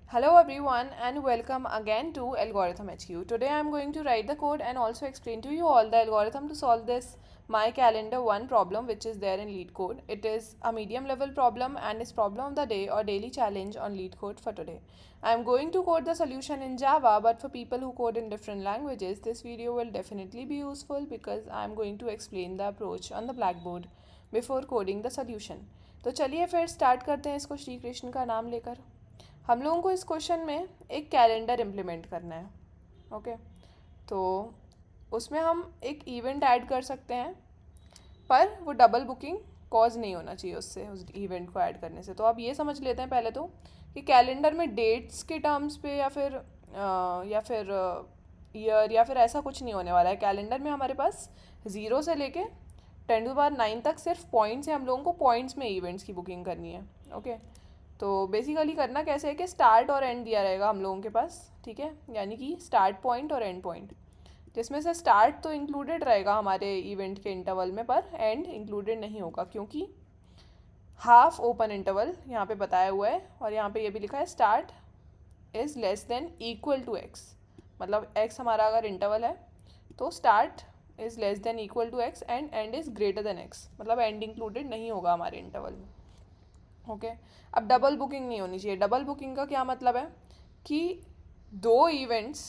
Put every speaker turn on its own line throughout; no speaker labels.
Hello everyone and welcome again to Algorithm HQ. Today I am going to write the code and also explain to you all the algorithm to solve this My Calendar 1 problem which is there in LeetCode. It is a medium level problem and is problem of the day or daily challenge on LeetCode for today. I am going to code the solution in Java, but for people who code in different languages this video will definitely be useful because I am going to explain the approach on the blackboard before coding the solution. तो चलिए फिर start करते हैं इसको श्री कृष्ण का नाम लेकर। हम लोगों को इस क्वेश्चन में एक कैलेंडर इम्प्लीमेंट करना है। ओके, तो उसमें हम एक इवेंट ऐड कर सकते हैं, पर वो डबल बुकिंग कॉज नहीं होना चाहिए उससे, उस इवेंट को ऐड करने से। तो अब ये समझ लेते हैं पहले तो कि कैलेंडर में डेट्स के टर्म्स पे या फिर ईयर या फिर ऐसा कुछ नहीं होने वाला है। कैलेंडर में हमारे पास 0 से लेके 10⁹ तक सिर्फ पॉइंट्स हैं, हम लोगों को पॉइंट्स में इवेंट्स की बुकिंग करनी है। ओके, तो बेसिकली करना कैसे है कि स्टार्ट और एंड दिया रहेगा हम लोगों के पास, ठीक है, यानी कि स्टार्ट पॉइंट और एंड पॉइंट, जिसमें से स्टार्ट तो इंक्लूडेड रहेगा हमारे इवेंट के इंटरवल में, पर एंड इंक्लूडेड नहीं होगा क्योंकि हाफ ओपन इंटरवल यहाँ पे बताया हुआ है और यहाँ पे ये भी लिखा है start is less than equal to x. मतलब एक्स हमारा अगर इंटरवल है तो start is less than equal to x and end is greater than x, मतलब एंड इंक्लूडेड नहीं होगा हमारे इंटरवल में। ओके, अब डबल बुकिंग नहीं होनी चाहिए। डबल बुकिंग का क्या मतलब है कि दो इवेंट्स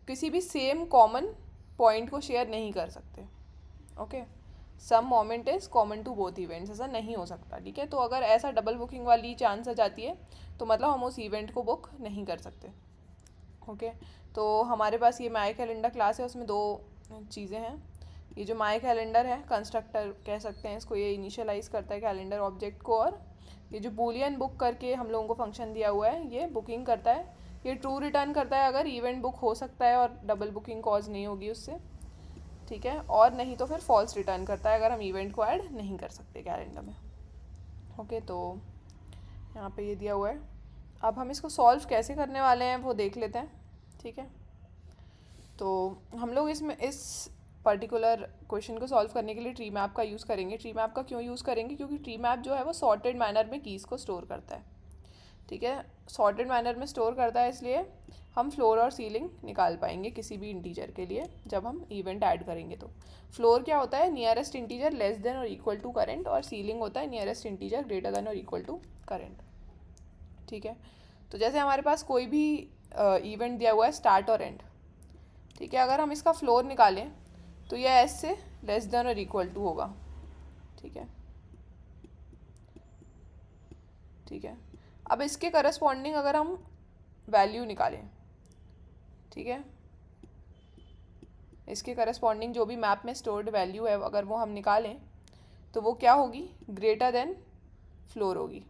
किसी भी सेम कॉमन पॉइंट को शेयर नहीं कर सकते। Okay, some moment is common to both events, ऐसा नहीं हो सकता। ठीक है, तो अगर ऐसा डबल बुकिंग वाली चांस आ जाती है तो मतलब हम उस इवेंट को बुक नहीं कर सकते। ओके, तो हमारे पास ये माई कैलेंडर क्लास है, उसमें दो चीज़ें हैं। ये जो माई कैलेंडर है कंस्ट्रक्टर कह सकते हैं इसको, ये इनिशियलाइज करता है कैलेंडर ऑब्जेक्ट को, और ये जो बूलियन बुक करके हम लोगों को फंक्शन दिया हुआ है ये बुकिंग करता है। ये ट्रू रिटर्न करता है अगर इवेंट बुक हो सकता है और डबल बुकिंग कॉज नहीं होगी उससे, ठीक है, और नहीं तो फिर फॉल्स रिटर्न करता है अगर हम इवेंट को ऐड नहीं कर सकते कैलेंडर में। ओके, तो यहाँ पे ये दिया हुआ है। अब हम इसको सॉल्व कैसे करने वाले हैं वो देख लेते हैं, ठीक है। तो हम लोग इसमें इस पर्टिकुलर क्वेश्चन को सॉल्व करने के लिए ट्री मैप का यूज़ करेंगे। ट्री मैप का क्यों यूज़ करेंगे? क्योंकि ट्री मैप जो है वो सॉर्टेड मैनर में कीज़ को स्टोर करता है, ठीक है। सॉर्टेड मैनर में स्टोर करता है, इसलिए हम फ्लोर और सीलिंग निकाल पाएंगे किसी भी इंटीजर के लिए जब हम इवेंट ऐड करेंगे। तो फ्लोर क्या होता है? नियरेस्ट इंटीजर लेस देन और इक्वल टू करेंट, और सीलिंग होता है नियरेस्ट इंटीजर ग्रेटर देन और इक्वल टू करेंट, ठीक है। तो जैसे हमारे पास कोई भी इवेंट दिया हुआ है स्टार्ट और एंड, ठीक है, अगर हम इसका फ्लोर निकालें तो यह एस से लेस देन और इक्वल टू होगा, ठीक है, ठीक है। अब इसके करस्पॉन्डिंग अगर हम वैल्यू निकालें, ठीक है, इसके करस्पॉन्डिंग जो भी मैप में स्टोर्ड वैल्यू है अगर वो हम निकालें तो वो क्या होगी? ग्रेटर देन फ्लोर होगी,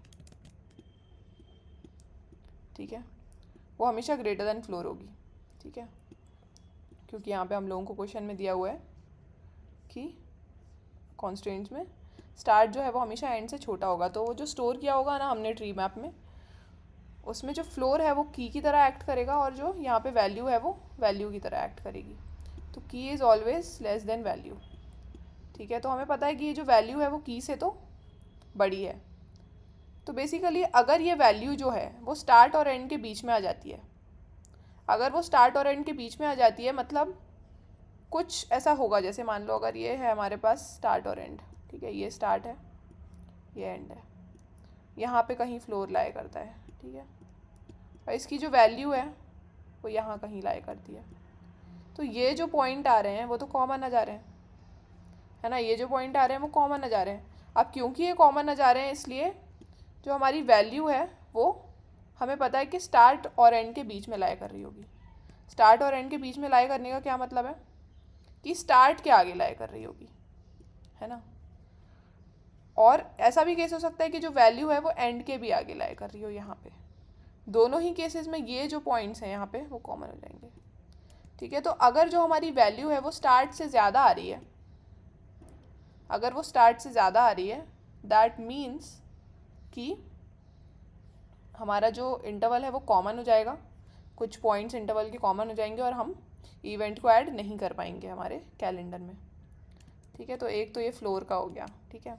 ठीक है, वो हमेशा ग्रेटर देन फ्लोर होगी, ठीक है, क्योंकि यहाँ पे हम लोगों को क्वेश्चन में दिया हुआ है कि कॉन्स्टेंट्स में स्टार्ट जो है वो हमेशा एंड से छोटा होगा। तो वो जो स्टोर किया होगा ना हमने ट्री मैप में, उसमें जो फ्लोर है वो की तरह एक्ट करेगा और जो यहाँ पे वैल्यू है वो वैल्यू की तरह एक्ट करेगी। तो की is always less than value, ठीक है। तो हमें पता है कि ये जो वैल्यू है वो की से तो बड़ी है। तो बेसिकली अगर ये वैल्यू जो है वो स्टार्ट और एंड के बीच में आ जाती है, अगर वो स्टार्ट और एंड के बीच में आ जाती है मतलब कुछ ऐसा होगा, जैसे मान लो अगर ये है हमारे पास स्टार्ट और एंड, ठीक है, ये स्टार्ट है ये एंड है, यहाँ पे कहीं फ्लोर लाए करता है, ठीक है, और इसकी जो वैल्यू है वो यहाँ कहीं लाए करती है। तो ये जो पॉइंट आ रहे हैं वो तो कॉमन आ जा रहे हैं, है ना, ये जो पॉइंट आ रहे हैं वो कॉमन आ जा रहे हैं। अब क्योंकि ये कॉमन आ जा रहे हैं इसलिए जो हमारी वैल्यू है वो हमें पता है कि स्टार्ट और एंड के बीच में लाए कर रही होगी। स्टार्ट और एंड के बीच में लाए करने का क्या मतलब है कि स्टार्ट के आगे लाए कर रही होगी, है ना। और ऐसा भी केस हो सकता है कि जो वैल्यू है वो एंड के भी आगे लाए कर रही हो, यहाँ पे दोनों ही केसेस में ये जो पॉइंट्स हैं यहाँ पे वो कॉमन हो जाएंगे, ठीक है। तो अगर जो हमारी वैल्यू है वो स्टार्ट से ज़्यादा आ रही है, अगर वो स्टार्ट से ज़्यादा आ रही है दैट मीन्स कि हमारा जो इंटरवल है वो कॉमन हो जाएगा, कुछ पॉइंट्स इंटरवल के कॉमन हो जाएंगे और हम इवेंट को ऐड नहीं कर पाएंगे हमारे कैलेंडर में, ठीक है। तो एक तो ये फ्लोर का हो गया, ठीक है।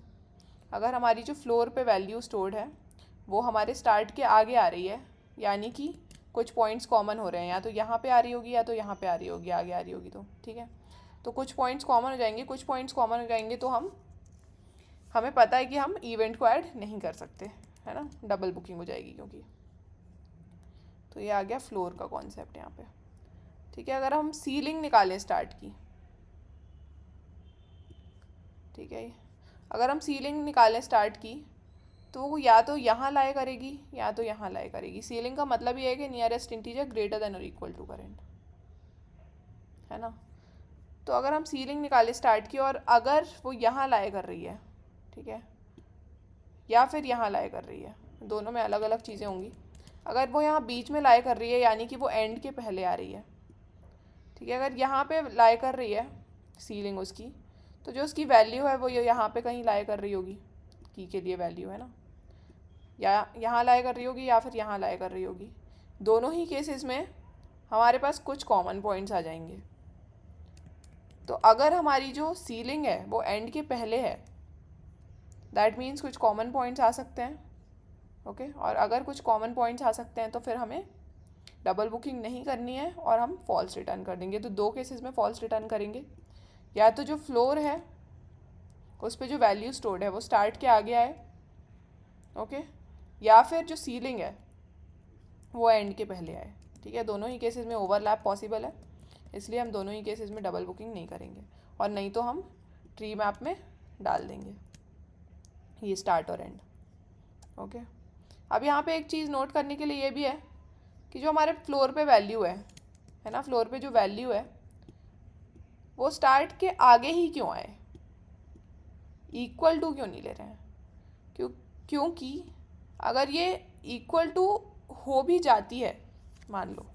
अगर हमारी जो फ्लोर पे वैल्यू स्टोर्ड है वो हमारे स्टार्ट के आगे आ रही है, यानी कि कुछ पॉइंट्स कॉमन हो रहे हैं, या तो यहाँ पे आ रही होगी या तो यहाँ पे आ रही होगी, आगे आ रही होगी, तो ठीक है। तो कुछ पॉइंट्स कॉमन हो जाएंगे, कुछ पॉइंट्स कॉमन हो जाएंगे तो हमें पता है कि हम इवेंट को ऐड नहीं कर सकते, है ना, डबल बुकिंग हो जाएगी क्योंकि। तो ये आ गया फ्लोर का कॉन्सेप्ट यहाँ पे, ठीक है। अगर हम सीलिंग निकालें स्टार्ट की, ठीक है, अगर हम सीलिंग निकालें स्टार्ट की तो वो या तो यहाँ लाए करेगी या तो यहाँ लाए करेगी। सीलिंग का मतलब ये है कि नियरेस्ट इंटीजर ग्रेटर देन और इक्वल टू करेंट, है ना। तो अगर हम सीलिंग निकालें स्टार्ट की और अगर वो यहाँ लाए कर रही है, ठीक है, या फिर यहाँ लाए कर रही है, दोनों में अलग अलग चीज़ें होंगी। अगर वो यहाँ बीच में लाए कर रही है यानी कि वो एंड के पहले आ रही है, ठीक है। अगर यहाँ पे लाए कर रही है सीलिंग उसकी, तो जो उसकी वैल्यू है वो यहाँ पे कहीं लाए कर रही होगी, की के लिए वैल्यू है ना, या यहाँ लाए कर रही होगी या फिर यहाँ लाए कर रही होगी। दोनों ही केसेस में हमारे पास कुछ कॉमन पॉइंट्स आ जाएंगे। तो अगर हमारी जो सीलिंग है वो एंड के पहले है, दैट मीन्स कुछ कॉमन पॉइंट्स आ सकते हैं, ओके। और अगर कुछ कॉमन पॉइंट्स आ सकते हैं तो फिर हमें डबल बुकिंग नहीं करनी है और हम फॉल्स रिटर्न कर देंगे। तो दो केसेस में फॉल्स रिटर्न करेंगे, या तो जो फ्लोर है उस पर जो वैल्यू स्टोर्ड है वो स्टार्ट के आगे आए, ओके, या फिर जो सीलिंग है वो एंड के पहले आए, ठीक है। दोनों ही केसेस में ओवरलैप पॉसिबल है, इसलिए हम दोनों ही केसेस में डबल बुकिंग नहीं करेंगे, और नहीं तो हम ट्री मैप में डाल देंगे ये स्टार्ट और एंड, ओके। अब यहाँ पे एक चीज़ नोट करने के लिए ये भी है कि जो हमारे फ्लोर पे वैल्यू है ना, फ्लोर पे जो वैल्यू है वो स्टार्ट के आगे ही क्यों आए, इक्वल टू क्यों नहीं ले रहे हैं। क्योंकि अगर ये इक्वल टू हो भी जाती है, मान लो,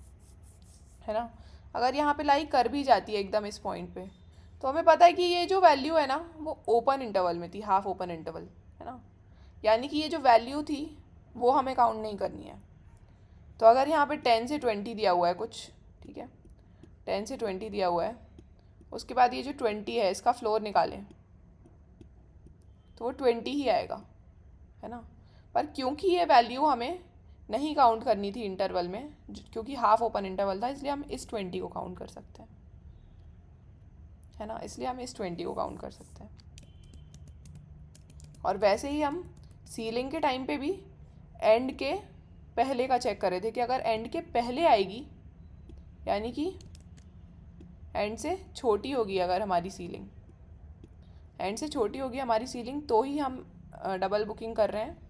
है ना, अगर यहाँ पे लाई कर भी जाती है एकदम इस पॉइंट पे, तो हमें पता है कि ये जो वैल्यू है ना वो ओपन इंटरवल में थी, हाफ ओपन इंटरवल, है ना, यानी कि ये जो वैल्यू थी वो हमें काउंट नहीं करनी है। तो अगर यहाँ पे 10 से 20 दिया हुआ है कुछ, ठीक है, 10 से 20 दिया हुआ है, उसके बाद ये जो 20 है इसका फ्लोर निकालें तो वो 20 ही आएगा, है ना। पर क्योंकि ये वैल्यू हमें नहीं काउंट करनी थी इंटरवल में, क्योंकि हाफ ओपन इंटरवल था, इसलिए हम इस 20 को काउंट कर सकते हैं, है ना, इसलिए हम इस 20 को काउंट कर सकते हैं। और वैसे ही हम सीलिंग के टाइम पे भी एंड के पहले का चेक कर रहे थे कि अगर एंड के पहले आएगी यानी कि एंड से छोटी होगी, अगर हमारी सीलिंग एंड से छोटी होगी हमारी सीलिंग, तो ही हम डबल बुकिंग कर रहे हैं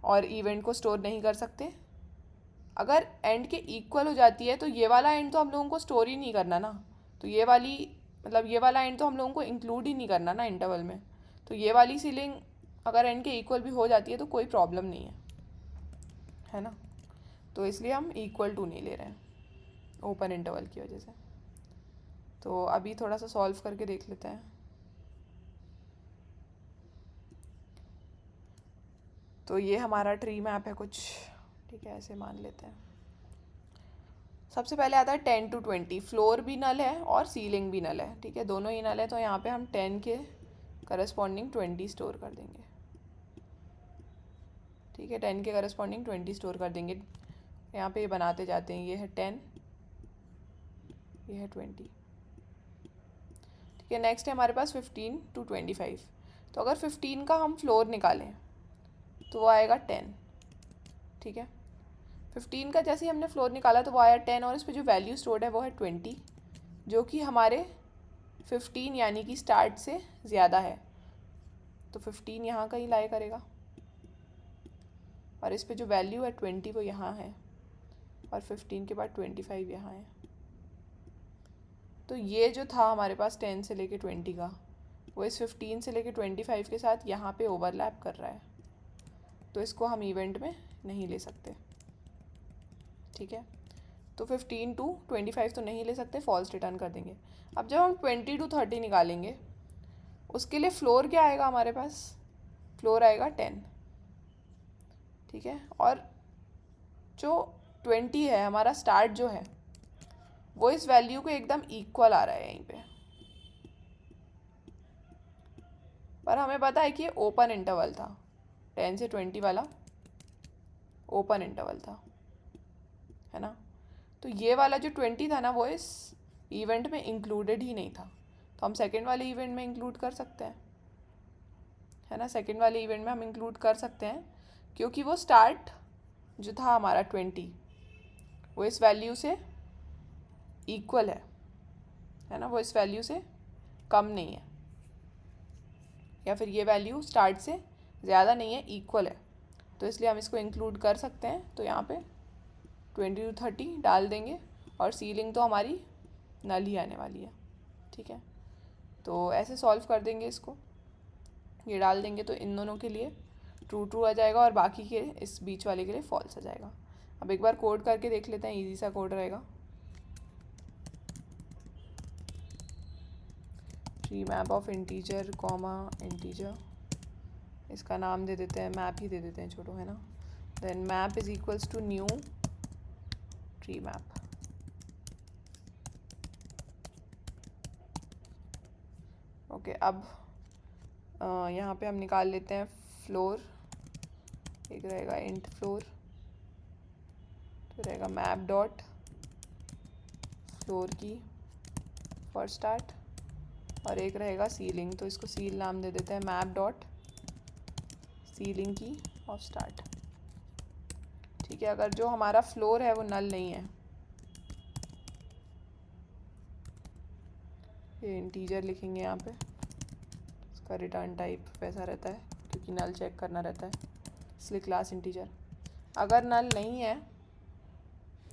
और इवेंट को स्टोर नहीं कर सकते। अगर एंड के इक्वल हो जाती है तो ये वाला एंड तो हम लोगों को स्टोर ही नहीं करना ना, तो ये वाली मतलब ये वाला एंड तो हम लोगों को इंक्लूड ही नहीं करना ना इंटरवल में। तो ये वाली सीलिंग अगर एंड के इक्वल भी हो जाती है तो कोई प्रॉब्लम नहीं है ना। तो इसलिए हम इक्वल टू नहीं ले रहे हैं ओपन इंटरवल की वजह से। तो अभी थोड़ा सा सॉल्व करके देख लेते हैं। तो ये हमारा ट्री मैप है कुछ, ठीक है, ऐसे मान लेते हैं। सबसे पहले आता है 10 to 20, फ्लोर भी नल है और सीलिंग भी नल है, ठीक है, दोनों ही नल है। तो यहाँ पे हम 10 के करस्पॉन्डिंग 20 स्टोर कर देंगे, ठीक है, 10 के करस्पॉन्डिंग 20 स्टोर कर देंगे। यहाँ पे ये बनाते जाते हैं, ये है 10, ये है 20, ठीक है। नेक्स्ट है हमारे पास 15 to 25। तो अगर 15 का हम फ्लोर निकालें तो वो आएगा 10, ठीक है। 15 का जैसे ही हमने फ्लोर निकाला तो वो आया 10, और इस पर जो वैल्यू स्टोर्ड है वो है 20, जो कि हमारे 15 यानी कि स्टार्ट से ज़्यादा है। तो 15 यहाँ कहीं लाई करेगा, और इस पे जो वैल्यू है 20 वो यहाँ है, और 15 के बाद 25 यहाँ है। तो ये जो था हमारे पास 10 से लेके 20 का, वो इस 15 से लेके 25 के साथ यहाँ पे ओवरलैप कर रहा है, तो इसको हम इवेंट में नहीं ले सकते, ठीक है। तो 15 to 25 तो नहीं ले सकते, फॉल्स रिटर्न कर देंगे। अब जब हम 20 to 30 निकालेंगे उसके लिए फ्लोर क्या आएगा हमारे पास, फ्लोर आएगा 10, ठीक है। और जो 20 है हमारा स्टार्ट जो है वो इस वैल्यू को एकदम इक्वल आ रहा है यहीं पे, पर हमें पता है कि ये ओपन इंटरवल था, 10 से 20 वाला ओपन इंटरवल था, है ना। तो ये वाला जो 20 था ना वो इस इवेंट में इंक्लूडेड ही नहीं था, तो हम सेकेंड वाले इवेंट में इंक्लूड कर सकते हैं, है ना। सेकेंड वाले इवेंट में हम इंक्लूड कर सकते हैं क्योंकि वो स्टार्ट जो था हमारा 20 वो इस वैल्यू से इक्वल है ना, वो इस वैल्यू से कम नहीं है, या फिर ये वैल्यू स्टार्ट से ज़्यादा नहीं है, इक्वल है, तो इसलिए हम इसको इंक्लूड कर सकते हैं। तो यहाँ पे 20 to 30 डाल देंगे और सीलिंग तो हमारी नल ही आने वाली है, ठीक है। तो ऐसे सॉल्व कर देंगे इसको, ये डाल देंगे तो इन दोनों के लिए ट्रू ट्रू आ जाएगा और बाकी के इस बीच वाले के लिए फॉल्स आ जाएगा। अब एक बार कोड करके देख लेते हैं, इजी सा कोड रहेगा। Tree map of integer comma integer, इसका नाम दे देते हैं, मैप ही दे देते हैं छोटो, है ना। Then map is equals to new tree map. Okay, अब यहाँ पे हम निकाल लेते हैं फ्लोर, एक रहेगा इंट फ्लोर, तो रहेगा मैप डॉट फ्लोर की फॉर स्टार्ट, और एक रहेगा सीलिंग, तो इसको सील नाम दे देते हैं, मैप डॉट सीलिंग की ऑफ स्टार्ट, ठीक है। अगर जो हमारा फ्लोर है वो नल नहीं है, ये इंटीजर लिखेंगे यहाँ पे, इसका रिटर्न टाइप वैसा रहता है क्योंकि नल चेक करना रहता है, इसलिए क्लास इंटीजर। अगर नल नहीं है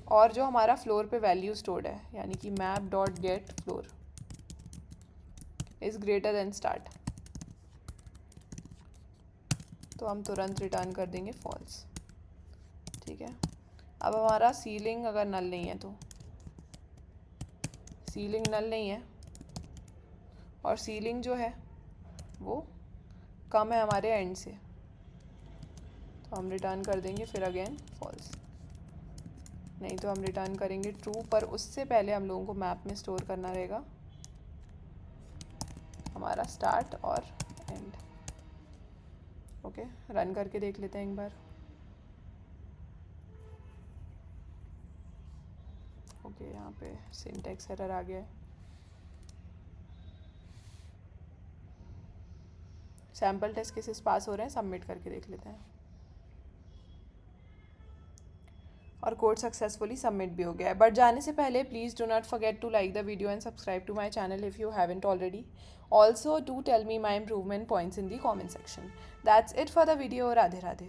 और जो हमारा फ्लोर पे वैल्यू स्टोर्ड है, यानी कि map dot gate floor is greater then start, तो हम तुरंत रिटर्न कर देंगे फॉल्स, ठीक है। अब हमारा सीलिंग अगर नल नहीं है, तो सीलिंग नल नहीं है और सीलिंग जो है वो कम है हमारे एंड से, तो हम रिटर्न कर देंगे फिर अगेन फॉल्स, नहीं तो हम रिटर्न करेंगे ट्रू, पर उससे पहले हम लोगों को मैप में स्टोर करना रहेगा हमारा स्टार्ट और एंड। ओके, रन करके देख लेते हैं एक बार। ओके, यहाँ पे सिंटैक्स एरर आ गया है, सैम्पल टेस्ट केसेस पास हो रहे हैं, सबमिट करके देख लेते हैं, और कोड सक्सेसफुली सबमिट भी हो गया है। बट जाने से पहले please do not forget to like the video and subscribe to my channel if you haven't already. Also do tell me my improvement points in the comment section. That's it for the video. Radhe Radhe.